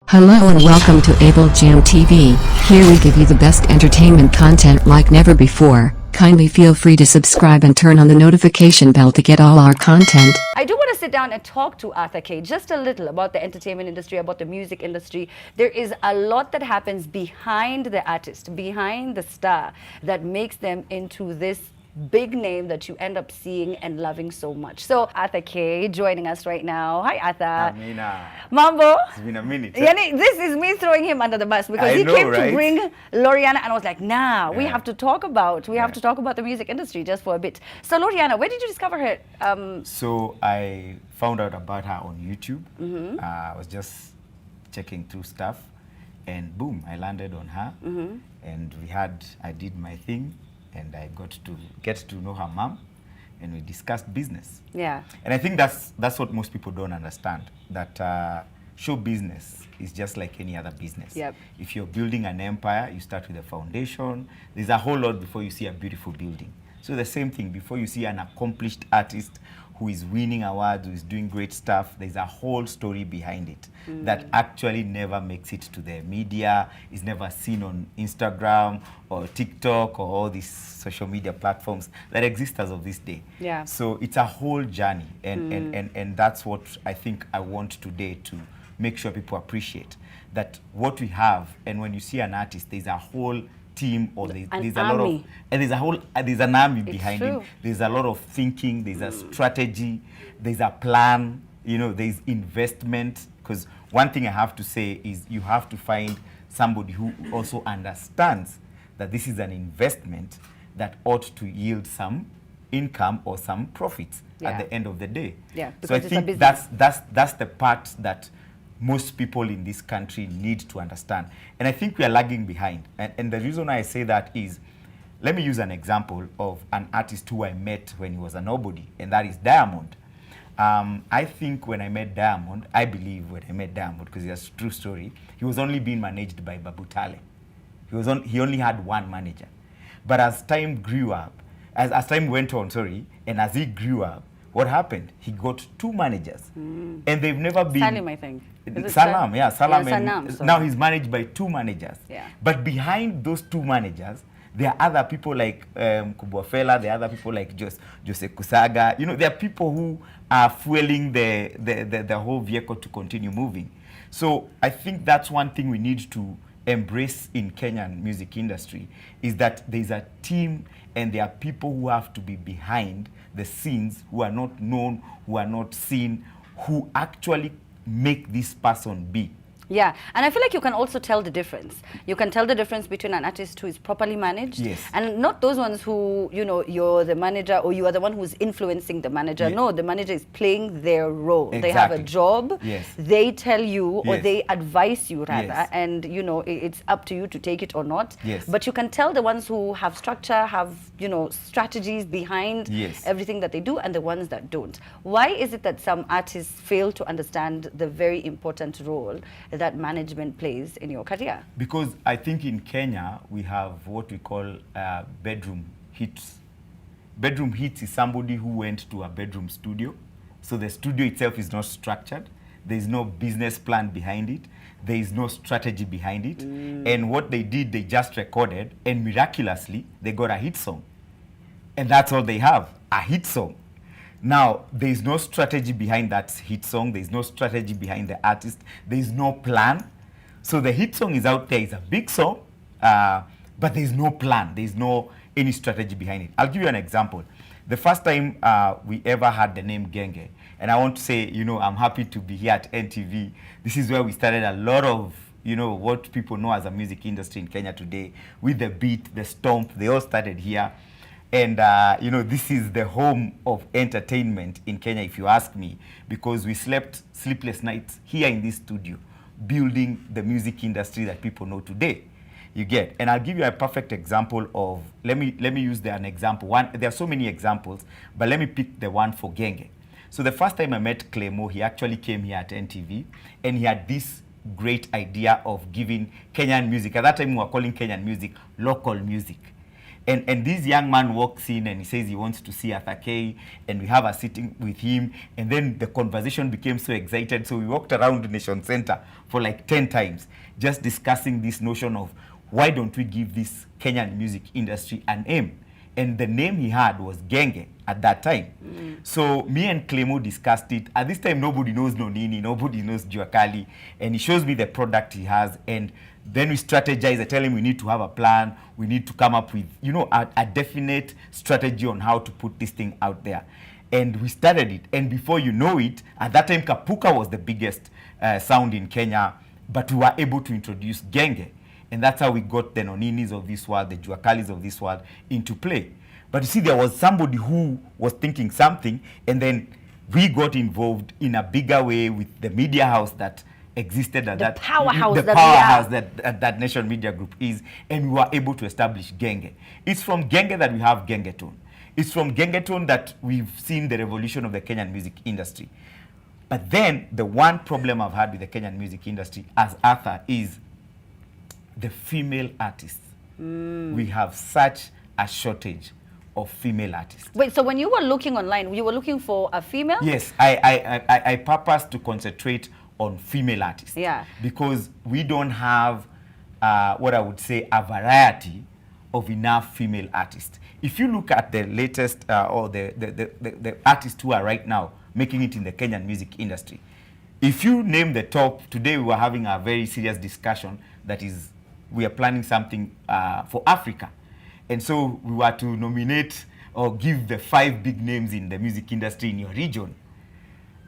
Hello and welcome to Able Jam TV. Here we give you the best entertainment content like never before. Kindly feel free to subscribe and turn on the notification bell to get all our content. I do want to sit down and talk to Authur just a little about the entertainment industry, about the music industry. There is a lot that happens behind the artist, behind the star, that makes them into this big name that you end up seeing and loving so much. So Authur joining us right now. Hi Authur. Amina. Mambo. It's been a minute. Yani, this is me throwing him under the bus because he came to bring Loriana, and I was like, nah, we have to talk about the music industry just for a bit. So Loriana, where did you discover her? So I found out about her on YouTube. I was just checking through stuff, and boom, I landed on her. And I did my thing, and I got to get to know her mom, and we discussed business. Yeah. And I think that's what most people don't understand, that show business is just like any other business. Yep. If you're building an empire, you start with a foundation. There's a whole lot before you see a beautiful building. So the same thing, before you see an accomplished artist who is winning awards, who is doing great stuff, there's a whole story behind it that actually never makes it to the media, is never seen on Instagram or TikTok or all these social media platforms that exist as of this day. Yeah. So it's a whole journey, and that's what I think I want today to make sure people appreciate, that what we have, and when you see an artist, there's a whole team, or there's a lot of, and there's an army behind it. There's a lot of thinking, there's a strategy, there's a plan, there's investment. Because one thing I have to say is you have to find somebody who also understands that this is an investment that ought to yield some income or some profits at the end of the day. Yeah, so I think that's the part that most people in this country need to understand. And I think we are lagging behind. And the reason I say that is, let me use an example of an artist who I met when he was a nobody, and that is Diamond. I think when I met Diamond, I believe when I met Diamond, because it's a true story, he was only being managed by Babu Tale. He only had one manager. But as time grew up, as time went on, and as he grew up, what happened? He got two managers. And they've never been... Salim, I think. Salam, yeah, Salam. Yeah, and now he's managed by two managers. Yeah. But behind those two managers, there are other people like Kubwa Fela, there are other people like Jose Kusaga. There are people who are fueling the whole vehicle to continue moving. So I think that's one thing we need to embrace in Kenyan music industry, is that there's a team and there are people who have to be behind the scenes, who are not known, who are not seen, who actually make this person be. Yeah, and I feel like you can also tell the difference. You can tell the difference between an artist who is properly managed, and not those ones who, you're the manager or you are the one who's influencing the manager. No, the manager is playing their role. They have a job, they tell you, or they advise you rather, and it's up to you to take it or not. But you can tell the ones who have structure, have strategies behind everything that they do, and the ones that don't. Why is it that some artists fail to understand the very important role that management plays in your career? Because I think in Kenya, we have what we call bedroom hits. Bedroom hits is somebody who went to a bedroom studio. So the studio itself is not structured. There is no business plan behind it. There is no strategy behind it. And what they did, they just recorded, and miraculously, they got a hit song. And that's all they have, a hit song. Now, there is no strategy behind that hit song. There is no strategy behind the artist. There is no plan. So the hit song is out there. It's a big song, but there is no plan. There is no any strategy behind it. I'll give you an example. The first time we ever had the name Genge, and I want to say, I'm happy to be here at NTV. This is where we started a lot of, what people know as a music industry in Kenya today, with the beat, the stomp. They all started here. And, this is the home of entertainment in Kenya, if you ask me, because we slept sleepless nights here in this studio, building the music industry that people know today. You get? And I'll give you a perfect example of, let me use an example. There are so many examples, but let me pick the one for Genge. So the first time I met Clemo, he actually came here at NTV, and he had this great idea of giving Kenyan music. At that time, we were calling Kenyan music local music. And this young man walks in and he says he wants to see Authur, and we have a sitting with him, and then the conversation became so excited, so we walked around the Nation Center for like 10 times, just discussing this notion of why don't we give this Kenyan music industry an aim? And the name he had was Genge at that time. So me and Clemo discussed it. At this time, nobody knows Nonini, nobody knows Juakali, and he shows me the product he has, and then we strategize. I tell him we need to have a plan. We need to come up with, you know, a definite strategy on how to put this thing out there. And we started it. And before you know it, at that time, Kapuka was the biggest sound in Kenya, but we were able to introduce Genge. And that's how we got the Noninis of this world, the Juakalis of this world into play. But you see, there was somebody who was thinking something, and then we got involved in a bigger way with the media house that existed at that powerhouse that Nation Media Group is, and we were able to establish Genge. It's from Genge that we have Gengetone. It's from Gengetone that we've seen the revolution of the Kenyan music industry. But then the one problem I've had with the Kenyan music industry as Authur is the female artists. We have such a shortage of female artists. Wait, so when you were looking online, you were looking for a female? Yes, I purpose to concentrate on female artists. Yeah. Because we don't have what I would say a variety of enough female artists. If you look at the latest or the artists who are right now making it in the Kenyan music industry, if you name the top, today we were having a very serious discussion that is, we are planning something for Africa. And so we were to nominate or give the 5 big names in the music industry in your region.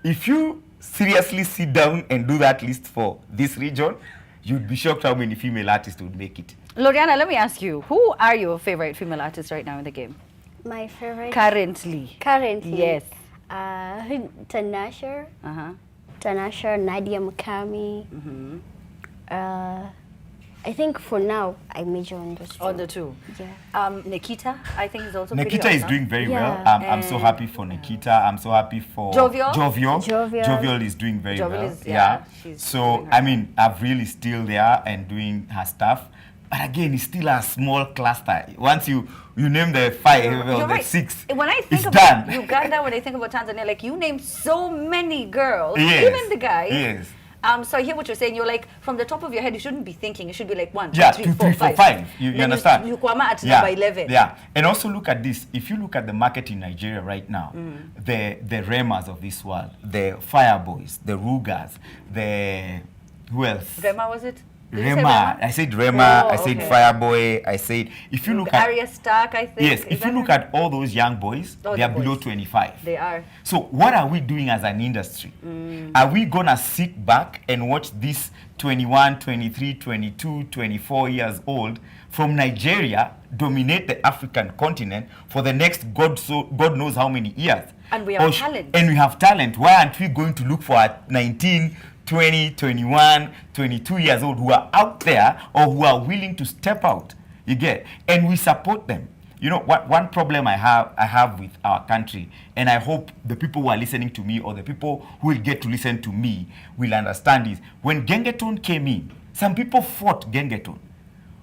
If you seriously sit down and do that list for this region, you'd be shocked how many female artists would make it. Loriana, let me ask you, who are your favorite female artists right now in the game? My favorite? Currently. Yes. Tanasher. Tanasher, Nadia Mukami. I think for now, I major on those 2. On the 2. Yeah. Nikita, I think is also Nikita pretty is doing very well. Yeah. I'm so happy for Nikita. I'm so happy for Jovial. Jovial is doing very Jovial well. is, yeah, she's So, doing her I mean, Avril is still there and doing her stuff. But again, it's still a small cluster. Once you name the 5 or the 6, when I think it's about done. Uganda, when I think about Tanzania, like you named so many girls, Yes. even the guys. Yes. So I hear what you're saying. You're like, from the top of your head, you shouldn't be thinking. You should be like 1, 2, Yeah, 3, 2, 4, 3, 4, 5. 5. You Then understand? You come at number 11. Yeah. And also look at this. If you look at the market in Nigeria right now, the Remas of this world, the Fireboys, the Rugas, the who else? Rema, was it? Did you say Rema. I said Rema, Oh, I said okay. Fireboy, I said, if you look at, Arya Stark, I think. yes, Is if that you look her? at all those young boys, Oh, they the are below boys. 25. They are. So what are we doing as an industry? Are we gonna sit back and watch these 21, 23, 22, 24 years old from Nigeria dominate the African continent for the next God knows how many years? And we have talent. And we have talent. Why aren't we going to look for a 19, 20, 21, 22 years old who are out there or who are willing to step out? You get? And we support them. You know, one problem I have with our country, and I hope the people who are listening to me or the people who will get to listen to me will understand is, when Gengetone came in, some people fought Gengetone.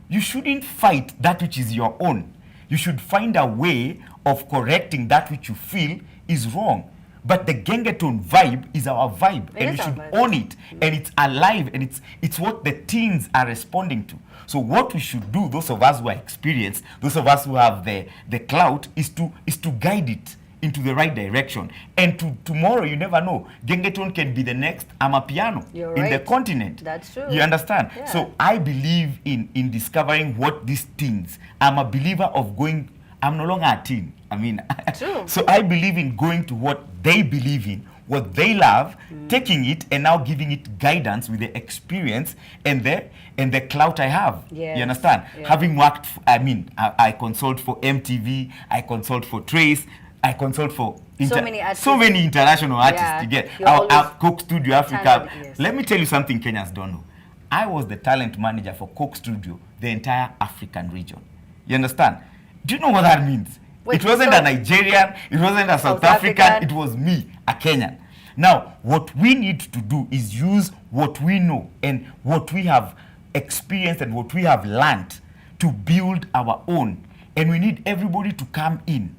You shouldn't fight that which is your own. You should find a way of correcting that which you feel is wrong. But the Gengetone vibe is our vibe, and we should own it, and it's alive, and it's what the teens are responding to. So what we should do, those of us who are experienced, those of us who have the clout, is to guide it into the right direction. And tomorrow, you never know, Gengetone can be the next Amapiano in the continent. That's true. You understand? Yeah. So I believe in discovering what these teens. I'm a believer of going. I'm no longer a teen. I mean, True. So I believe in going to what they believe in, what they love, taking it and now giving it guidance with the experience and the clout I have. Yes. You understand? Yeah. Having worked, I consult for MTV, I consult for Trace, I consult for So many artists. so many international artists Yeah. to get. You're Our always Coke Studio Africa. talented, yes. Let me tell you something Kenyans don't know. I was the talent manager for Coke Studio, the entire African region. You understand? Do you know what that means? Wait, It wasn't so- a Nigerian, it wasn't a South African, it was me, a Kenyan. Now, what we need to do is use what we know and what we have experienced and what we have learned to build our own And we need everybody to come in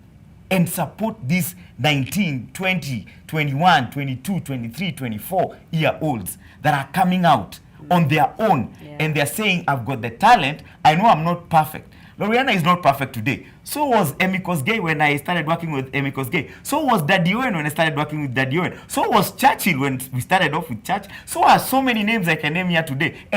and support these 19, 20, 21, 22, 23, 24-year-olds that are coming out on their own. And they're saying, I've got the talent. I know I'm not perfect. Loriana is not perfect today. So was Emikos Gay when I started working with Emikos Gay. So was Daddy Owen when I started working with Daddy Owen. So was Churchill when we started off with Church. So are so many names I can name here today.